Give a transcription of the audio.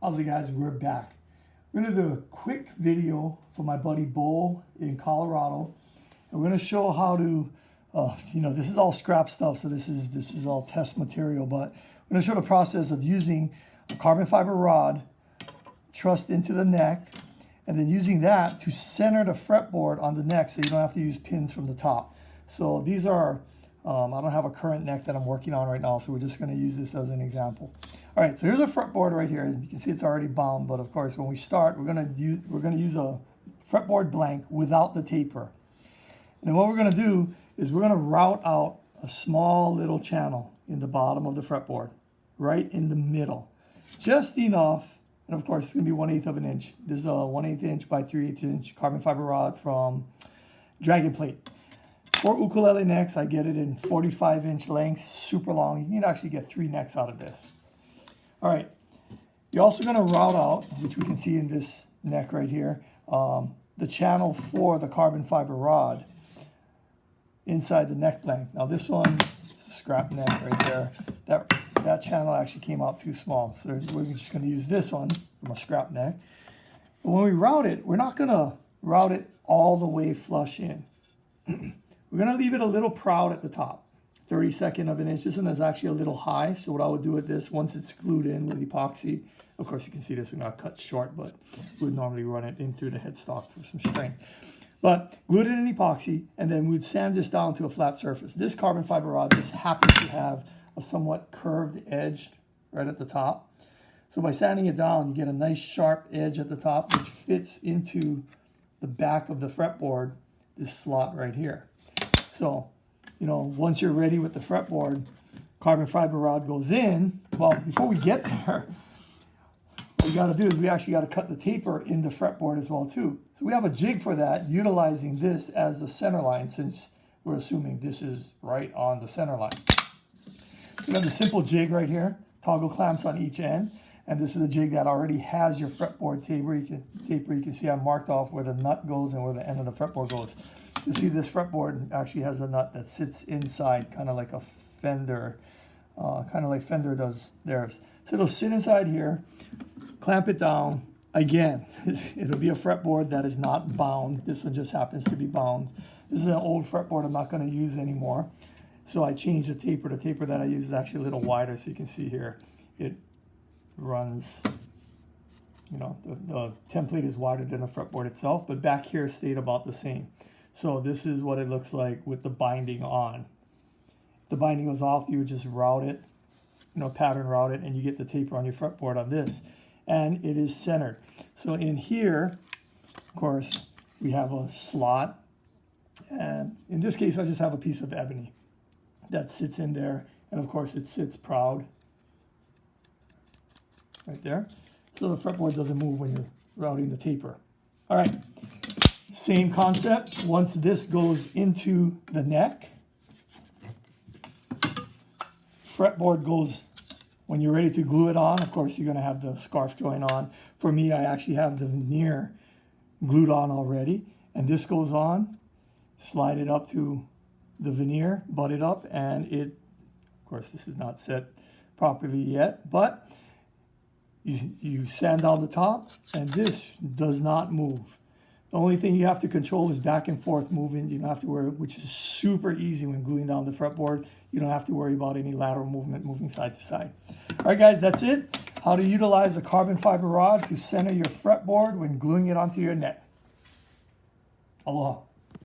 How's it, guys? We're back. We're going to do a quick video for my buddy Bo in Colorado. And we're going to show how to, this is all scrap stuff, so this is all test material, but we're going to show the process of using a carbon fiber rod trussed into the neck, and then using that to center the fretboard on the neck so you don't have to use pins from the top. So these are, I don't have a current neck that I'm working on right now, so we're just going to use this as an example. All right, so here's a fretboard right here. You can see it's already bound, but of course when we start, we're going to use a fretboard blank without the taper. And then what we're going to do is we're going to route out a small little channel in the bottom of the fretboard, right in the middle, just enough. And of course, it's going to be 1/8 of an inch. This is a 1/8 inch by 3/8 inch carbon fiber rod from Dragon Plate. For ukulele necks, I get it in 45-inch lengths, super long. You can actually get 3 necks out of this. All right, you're also going to route out, which we can see in this neck right here, the channel for the carbon fiber rod inside the neck blank. Now this one is a scrap neck right there. That channel actually came out too small, so we're just going to use this one from a scrap neck. But when we route it, we're not going to route it all the way flush in. We're going to leave it a little proud at the top. 32nd of an inch. This one is actually a little high, so what I would do with this, once it's glued in with epoxy, of course you can see this one got cut short, but we would normally run it in through the headstock for some strength. But glued it in epoxy, and then we'd sand this down to a flat surface. This carbon fiber rod just happens to have a somewhat curved edge right at the top. So by sanding it down, you get a nice sharp edge at the top, which fits into the back of the fretboard, this slot right here. So, once you're ready with the fretboard, carbon fiber rod goes in. Well, before we get there, what we got to do is we actually got to cut the taper in the fretboard as well too. So we have a jig for that, utilizing this as the center line, since we're assuming this is right on the center line. We have the simple jig right here, toggle clamps on each end, and this is a jig that already has your fretboard taper. You can see I marked off where the nut goes and where the end of the fretboard goes. You see this fretboard actually has a nut that sits inside, kind of like a fender, kind of like Fender does theirs. So it'll sit inside here, clamp it down. Again, it'll be a fretboard that is not bound. This one just happens to be bound. This is an old fretboard I'm not going to use anymore. So I changed the taper. The taper that I use is actually a little wider, so you can see here it runs, the template is wider than the fretboard itself, but back here stayed about the same. So this is what it looks like with the binding on. If the binding was off, you would just route it, pattern route it, and you get the taper on your fretboard on this. And it is centered. So in here, of course, we have a slot. And in this case, I just have a piece of ebony that sits in there. And of course, it sits proud right there. So the fretboard doesn't move when you're routing the taper. All right. Same concept. Once this goes into the neck, fretboard goes, when you're ready to glue it on, of course you're going to have the scarf joint on. For me, I actually have the veneer glued on already, and this goes on, slide it up to the veneer, butt it up, and it, of course this is not set properly yet, but you sand down the top, and this does not move. The only thing you have to control is back and forth moving. You don't have to worry, which is super easy when gluing down the fretboard. You don't have to worry about any lateral movement, moving side to side. All right, guys, that's it. How to utilize the carbon fiber rod to center your fretboard when gluing it onto your neck. Aloha.